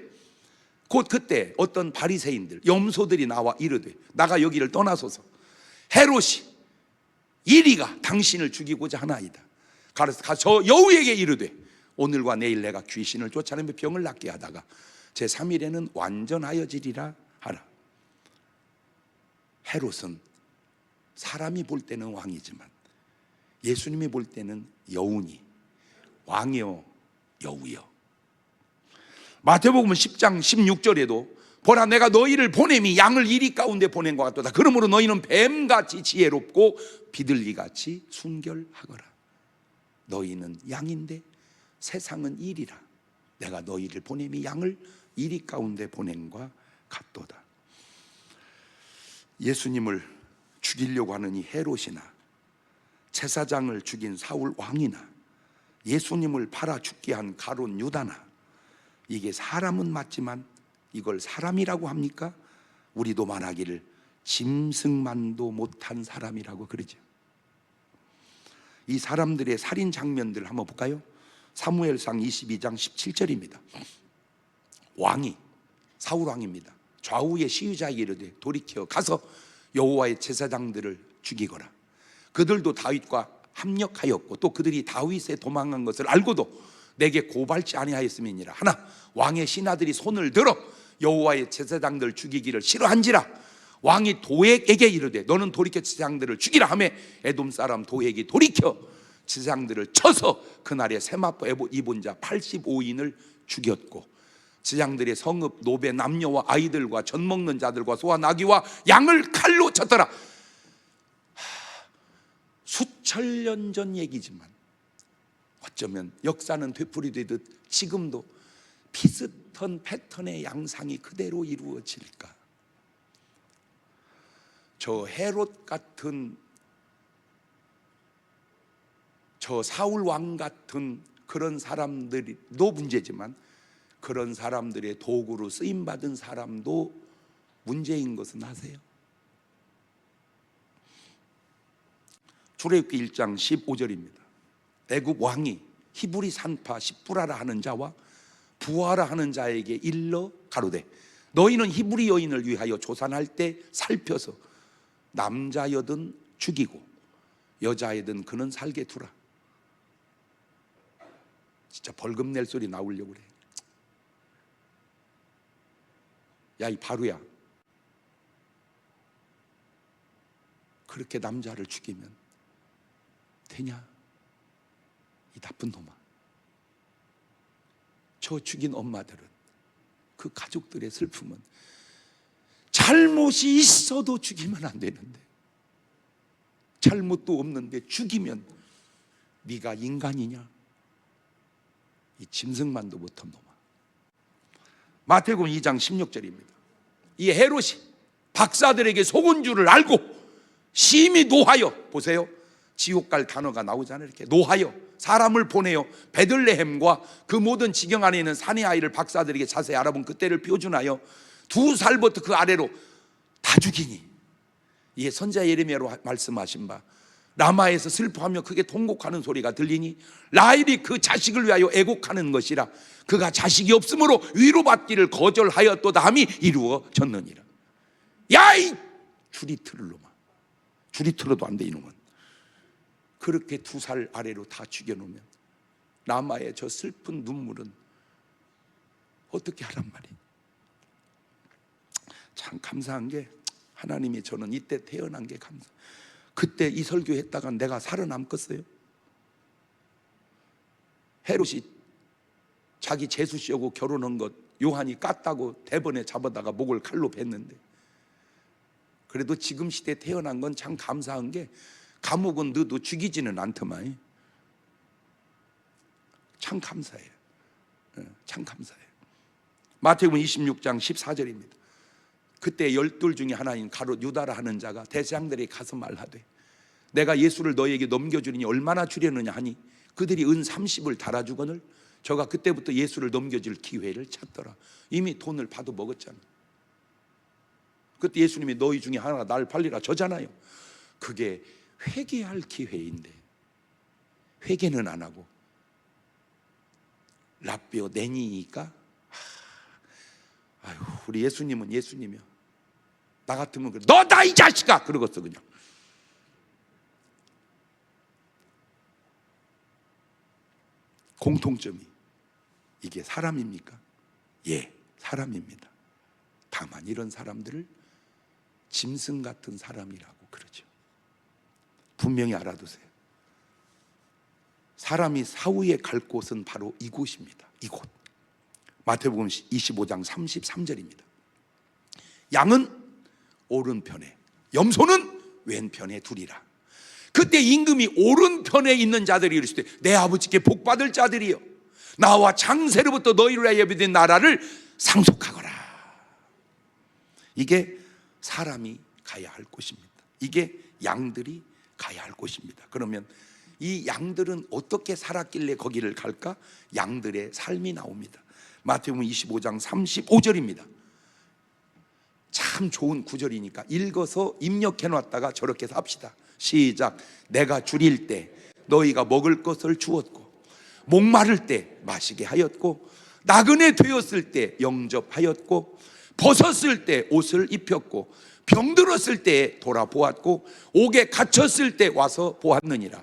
곧 그때 어떤 바리새인들, 염소들이 나와 이르되 나가 여기를 떠나소서. 헤롯이 이리가 당신을 죽이고자 하나이다. 가서 여우에게 이르되 오늘과 내일 내가 귀신을 쫓아내며 병을 낫게 하다가 제3일에는 완전하여지리라 하라. 헤롯은 사람이 볼 때는 왕이지만 예수님이 볼 때는 여우니 왕이요 여우요. 마태복음 10장 16절에도 보라 내가 너희를 보냄이 양을 이리 가운데 보낸 것 같도다. 그러므로 너희는 뱀같이 지혜롭고 비둘기같이 순결하거라. 너희는 양인데 세상은 일이라. 내가 너희를 보냄이 양을 이리 가운데 보낸과 같도다. 예수님을 죽이려고 하는 이 헤롯이나 제사장을 죽인 사울 왕이나 예수님을 팔아 죽게 한 가룟 유다나, 이게 사람은 맞지만 이걸 사람이라고 합니까? 우리도 말하기를 짐승만도 못한 사람이라고 그러죠. 이 사람들의 살인 장면들 한번 볼까요? 사무엘상 22장 17절입니다. 왕이, 사울 왕입니다. 좌우의 시위자에게 이르되 돌이켜 가서 여호와의 제사장들을 죽이거라. 그들도 다윗과 합력하였고 또 그들이 다윗에 도망간 것을 알고도 내게 고발지 아니하였음이니라. 하나 왕의 신하들이 손을 들어 여호와의 제사장들 죽이기를 싫어한지라. 왕이 도액에게 이르되 너는 돌이켜 제사장들을 죽이라 하매 에돔 사람 도액이 돌이켜 제사장들을 쳐서 그날에 세마포 입은 자 85인을 죽였고 제사장들의 성읍 노베 남녀와 아이들과 젖 먹는 자들과 소와 나귀와 양을 칼로 쳤더라. 수천 년 전 얘기지만 어쩌면 역사는 되풀이되듯 지금도 비슷한 패턴의 양상이 그대로 이루어질까? 저 헤롯 같은, 저 사울 왕 같은 그런 사람들도 문제지만 그런 사람들의 도구로 쓰임받은 사람도 문제인 것은 아세요? 출애굽기 1장 15절입니다. 애굽 왕이 히브리 산파 십부라라 하는 자와 부하라 하는 자에게 일러 가로되 너희는 히브리 여인을 위하여 조산할 때 살펴서 남자여든 죽이고 여자여든 그는 살게 두라. 진짜 벌금 낼 소리 나오려고 그래. 야, 이 바루야, 그렇게 남자를 죽이면 되냐? 이 나쁜 놈아. 저 죽인 엄마들은, 그 가족들의 슬픔은 잘못이 있어도 죽이면 안 되는데, 잘못도 없는데 죽이면 네가 인간이냐? 이 짐승만도 못한 놈아. 마태복음 2장 16절입니다. 이 헤롯이 박사들에게 속은 줄을 알고 심히 노하여, 보세요, 지옥 갈 단어가 나오잖아요. 이렇게 노하여 사람을 보내요. 베들레헴과 그 모든 지경 안에 있는 사내 아이를 박사들에게 자세히 알아본 그때를 표준하여 2살부터 그 아래로 다 다 죽이니. 이게 선지자 예레미야로 말씀하신 바, 라마에서 슬퍼하며 크게 통곡하는 소리가 들리니 라헬이 그 자식을 위하여 애곡하는 것이라. 그가 자식이 없으므로 위로받기를 거절하였도다 함이 이루어졌느니라. 야이 줄이 틀을 놈아, 줄이 틀어도 안 돼 이놈은. 그렇게 2살 아래로 다 죽여놓으면 라마의 저 슬픈 눈물은 어떻게 하란 말이에요. 참 감사한 게, 하나님이 저는 이때 태어난 게 감사. 그때 이 설교 했다가 내가 살아남겠어요? 헤롯이 자기 재수 씨하고 결혼한 것 요한이 깠다고 대번에 잡아다가 목을 칼로 뱉는데, 그래도 지금 시대에 태어난 건 참 감사한 게, 감옥은 넣어도 죽이지는 않더만. 참 감사해요. 참 감사해요. 마태복음 26장 14절입니다. 그때 12 중에 하나인 가롯 유다라 하는 자가 대제사장들에게 가서 말하되, 내가 예수를 너에게 넘겨주리니 얼마나 주려느냐 하니 그들이 은 30을 달아주거늘 저가 그때부터 예수를 넘겨줄 기회를 찾더라. 이미 돈을 받아 먹었잖아. 그때 예수님이 너희 중에 하나가 날 팔리라 저잖아요. 그게 회개할 기회인데 회개는 안 하고 라비오 내니니까, 아유, 우리 예수님은 예수님이야. 나 같으면 그래, 너다 이 자식아 그러겠어 그냥. 공통점이, 이게 사람입니까? 예, 사람입니다. 다만 이런 사람들을 짐승 같은 사람이라고 그러죠. 분명히 알아두세요. 사람이 사후에 갈 곳은 바로 이곳입니다. 이곳. 마태복음 25장 33절입니다. 양은 오른편에, 염소는 왼편에 두리라. 그때 임금이 오른편에 있는 자들이 이르시되, 내 아버지께 복받을 자들이여, 나와 창세로부터 너희를 위하여 예비된 나라를 상속하거라. 이게 사람이 가야 할 곳입니다. 이게 양들이 가야 할 곳입니다. 그러면 이 양들은 어떻게 살았길래 거기를 갈까? 양들의 삶이 나옵니다. 마태복음 25장 35절입니다. 참 좋은 구절이니까 읽어서 입력해 놨다가 저렇게 삽시다. 시작. 내가 줄일 때 너희가 먹을 것을 주었고, 목마를 때 마시게 하였고, 나그네 되었을 때 영접하였고, 벗었을 때 옷을 입혔고, 병들었을 때 돌아보았고, 옥에 갇혔을 때 와서 보았느니라.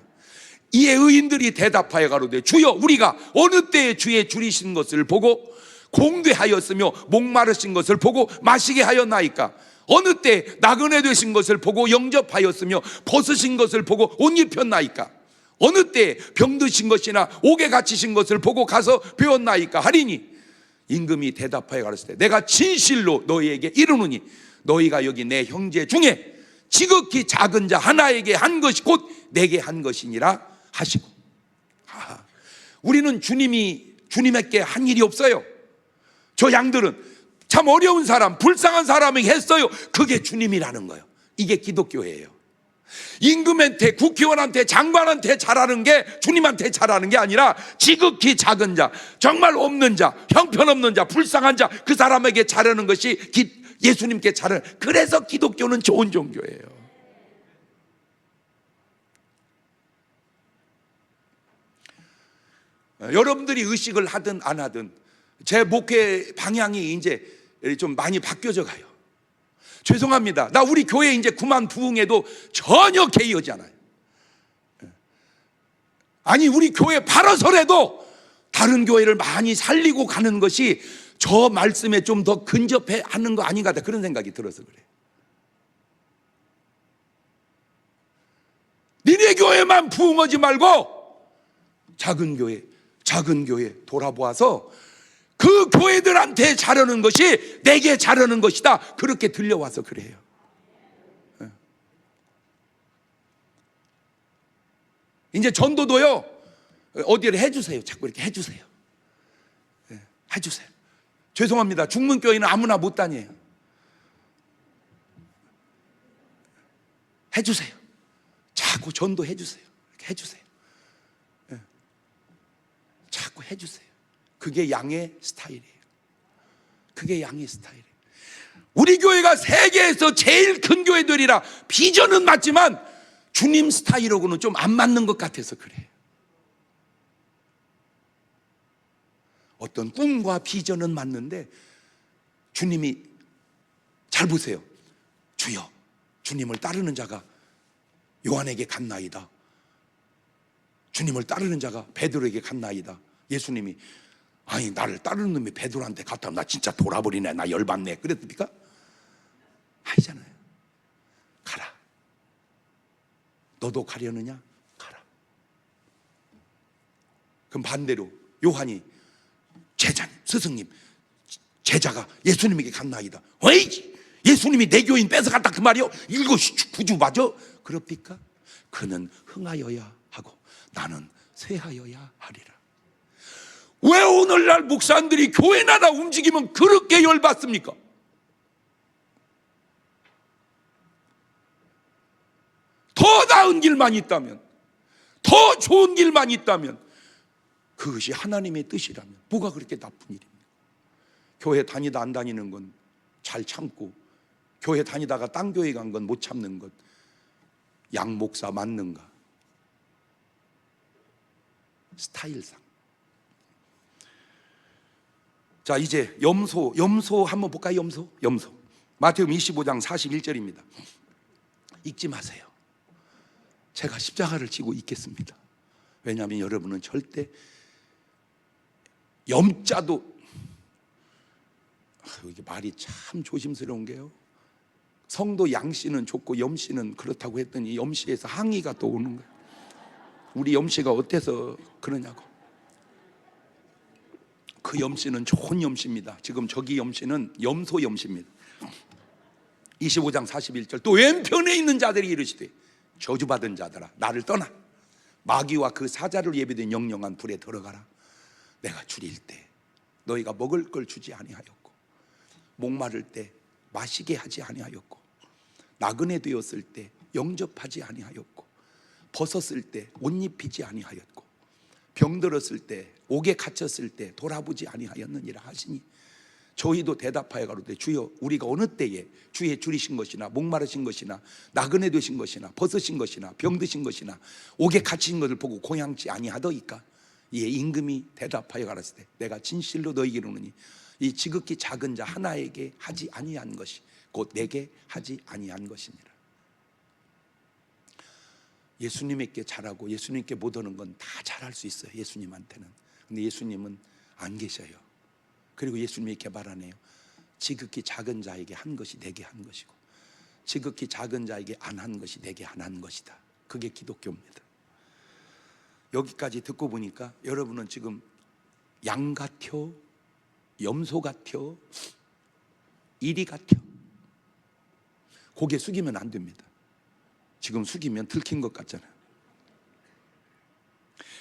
이에 의인들이 대답하여 가로되, 주여, 우리가 어느 때에 주의 줄이신 것을 보고 공되하였으며 목마르신 것을 보고 마시게 하였나이까? 어느 때 나그네 되신 것을 보고 영접하였으며 벗으신 것을 보고 옷 입혔나이까? 어느 때 병드신 것이나 옥에 갇히신 것을 보고 가서 배웠나이까? 하리니 임금이 대답하여 가로되, 내가 진실로 너희에게 이르노니 너희가 여기 내 형제 중에 지극히 작은 자 하나에게 한 것이 곧 내게 한 것이니라 하시고. 우리는 주님에게 한 일이 없어요. 저 양들은 참 어려운 사람, 불쌍한 사람에게 했어요. 그게 주님이라는 거예요. 이게 기독교예요. 임금한테, 국회의원한테, 장관한테 잘하는 게 주님한테 잘하는 게 아니라 지극히 작은 자, 정말 없는 자, 형편없는 자, 불쌍한 자, 그 사람에게 잘하는 것이 예수님께 잘하는. 그래서 기독교는 좋은 종교예요. 여러분들이 의식을 하든 안 하든 제 목회 방향이 이제 좀 많이 바뀌어져 가요. 죄송합니다. 나 우리 교회 이제 그만 부흥해도 전혀 개의하지 않아요. 아니, 우리 교회 바로서라도 다른 교회를 많이 살리고 가는 것이 저 말씀에 좀 더 근접해 하는 거 아닌가, 그런 생각이 들어서 그래요. 니네 교회만 부흥하지 말고 작은 교회 돌아보아서 그 교회들한테 잘하는 것이 내게 잘하는 것이다, 그렇게 들려와서 그래요. 이제 전도도요, 어디를 해주세요. 자꾸 이렇게 해주세요. 해주세요. 죄송합니다. 중문교회는 아무나 못 다녀요. 해주세요. 자꾸 전도 해주세요. 이렇게 해주세요. 자꾸 해주세요. 그게 양의 스타일이에요. 그게 양의 스타일이에요. 우리 교회가 세계에서 제일 큰 교회 되리라 비전은 맞지만 주님 스타일하고는 좀 안 맞는 것 같아서 그래요. 어떤 꿈과 비전은 맞는데 주님이, 잘 보세요. 주여, 주님을 따르는 자가 요한에게 갔나이다. 주님을 따르는 자가 베드로에게 갔나이다. 예수님이 아니 나를 따르는 놈이 베드로한테 갔다면 나 진짜 돌아버리네, 나 열받네 그랬습니까? 아니잖아요. 가라. 너도 가려느냐? 가라. 그럼 반대로 요한이 제자님, 스승님, 제자가 예수님에게 갔나이다. 어이, 예수님이 내 교인 뺏어갔다 그 말이요? 이거 구주 맞아? 그럽니까? 그는 흥하여야 하고 나는 쇠하여야 하리라. 왜 오늘날 목사님들이 교회 나라 움직이면 그렇게 열받습니까? 더 나은 길만 있다면, 더 좋은 길만 있다면 그것이 하나님의 뜻이라면 뭐가 그렇게 나쁜 일입니까? 교회 다니다 안 다니는 건 잘 참고, 교회 다니다가 딴 교회 간 건 못 참는 것, 양 목사 맞는가? 스타일상. 자, 이제 염소 한번 볼까요? 염소 마태복음 25장 41절입니다 읽지 마세요. 제가 십자가를 지고 있겠습니다. 왜냐하면 여러분은 절대 염자도, 이게 말이 참 조심스러운 게요, 성도 양씨는 좋고 염씨는 그렇다고 했더니 염씨에서 항의가 또 오는 거예요. 우리 염씨가 어때서 그러냐고. 그 염씨는 좋은 염씨입니다. 지금 저기 염씨는 염소 염씨입니다. 25장 41절 또 왼편에 있는 자들이 이르시되 저주받은 자들아 나를 떠나 마귀와 그 사자를 예비된 영영한 불에 들어가라. 내가 줄일 때 너희가 먹을 걸 주지 아니하였고 목마를 때 마시게 하지 아니하였고 나그네 되었을 때 영접하지 아니하였고 벗었을 때 옷 입히지 아니하였고 병들었을 때 옥에 갇혔을 때 돌아보지 아니하였느니라 하시니 저희도 대답하여 가로되 주여 우리가 어느 때에 주의 줄이신 것이나 목마르신 것이나 나그네 되신 것이나 벗으신 것이나 병드신 것이나 옥에 갇힌 것을 보고 공양치 아니하더이까. 이에 임금이 대답하여 가라사대 내가 진실로 너희에게 이르노니 이 지극히 작은 자 하나에게 하지 아니한 것이 곧 내게 하지 아니한 것이니라. 예수님에게 잘하고 예수님께 못 오는 건 다 잘할 수 있어요, 예수님한테는. 근데 예수님은 안 계셔요. 그리고 예수님이 이렇게 말하네요. 지극히 작은 자에게 한 것이 내게 한 것이고 지극히 작은 자에게 안 한 것이 내게 안 한 것이다. 그게 기독교입니다. 여기까지 듣고 보니까 여러분은 지금 양 같여, 염소 같여, 이리 같여. 고개 숙이면 안 됩니다. 지금 숙이면 들킨 것 같잖아요.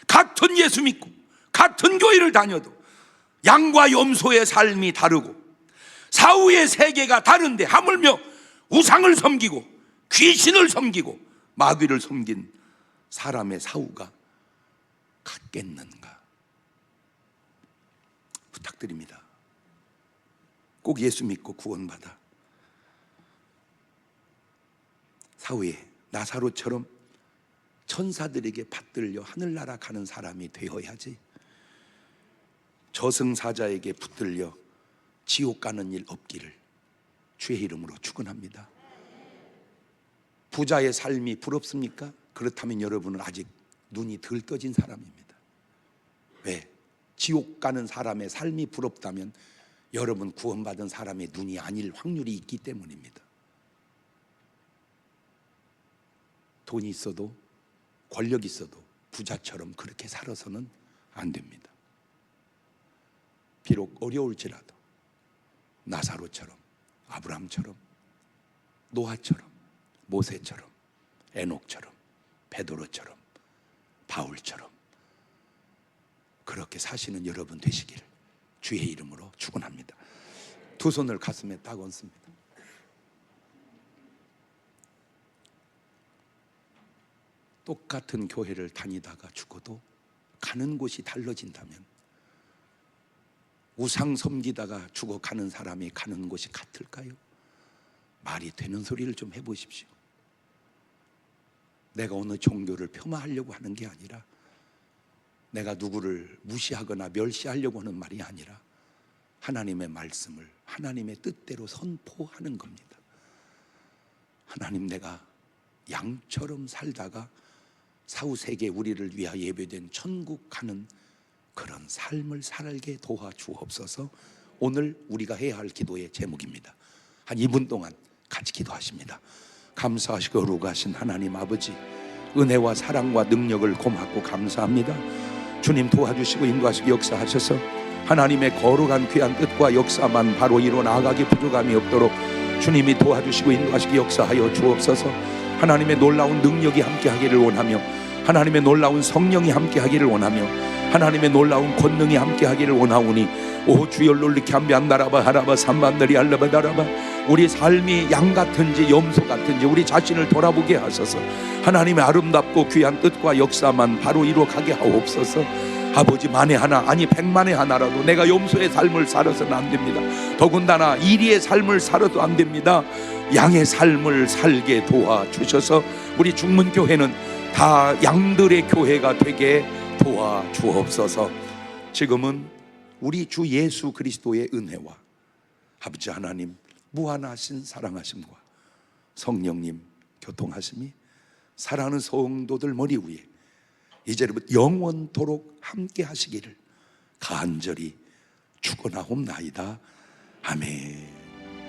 같은 예수 믿고 같은 교회를 다녀도 양과 염소의 삶이 다르고 사후의 세계가 다른데 하물며 우상을 섬기고 귀신을 섬기고 마귀를 섬긴 사람의 사후가 같겠는가? 부탁드립니다. 꼭 예수 믿고 구원받아 사후에 나사로처럼 천사들에게 받들려 하늘나라 가는 사람이 되어야지 저승사자에게 붙들려 지옥 가는 일 없기를 주의 이름으로 축원합니다. 부자의 삶이 부럽습니까? 그렇다면 여러분은 아직 눈이 덜 떠진 사람입니다. 왜? 지옥 가는 사람의 삶이 부럽다면 여러분 구원받은 사람의 눈이 아닐 확률이 있기 때문입니다. 돈이 있어도 권력이 있어도 부자처럼 그렇게 살아서는 안 됩니다. 비록 어려울지라도 나사로처럼, 아브라함처럼, 노아처럼, 모세처럼, 에녹처럼, 베드로처럼, 바울처럼 그렇게 사시는 여러분 되시기를 주의 이름으로 축원합니다. 두 손을 가슴에 딱 얹습니다. 똑같은 교회를 다니다가 죽어도 가는 곳이 달라진다면 우상 섬기다가 죽어가는 사람이 가는 곳이 같을까요? 말이 되는 소리를 좀 해보십시오. 내가 어느 종교를 폄하하려고 하는 게 아니라, 내가 누구를 무시하거나 멸시하려고 하는 말이 아니라 하나님의 말씀을 하나님의 뜻대로 선포하는 겁니다. 하나님, 내가 양처럼 살다가 사후세계 우리를 위하여 예배된 천국 가는 그런 삶을 살게 도와주옵소서. 오늘 우리가 해야 할 기도의 제목입니다. 한 2분 동안 같이 기도하십니다. 감사하시고 거룩하신 하나님 아버지, 은혜와 사랑과 능력을 고맙고 감사합니다. 주님 도와주시고 인도하시고 역사하셔서 하나님의 거룩한 귀한 뜻과 역사만 바로 이뤄 나아가기 부족함이 없도록 주님이 도와주시고 인도하시고 역사하여 주옵소서. 하나님의 놀라운 능력이 함께하기를 원하며, 하나님의 놀라운 성령이 함께하기를 원하며, 하나님의 놀라운 권능이 함께하기를 원하오니, 오 주여 롤리케 함비안다라바 하라바 삼반들이 알라바다라바, 우리 삶이 양 같은지 염소 같은지 우리 자신을 돌아보게 하소서. 하나님의 아름답고 귀한 뜻과 역사만 바로 이루어가게 하옵소서. 아버지, 만에 하나 아니 100만에 하나라도 내가 염소의 삶을 살아서는 안 됩니다. 더군다나 이리의 삶을 살아도 안 됩니다. 양의 삶을 살게 도와주셔서 우리 중문교회는 다 양들의 교회가 되게 도와주옵소서. 지금은 우리 주 예수 그리스도의 은혜와 아버지 하나님 무한하신 사랑하심과 성령님 교통하심이 사랑하는 성도들 머리 위에 이제부터 영원토록 함께 하시기를 간절히 축원하옵나이다. 아멘.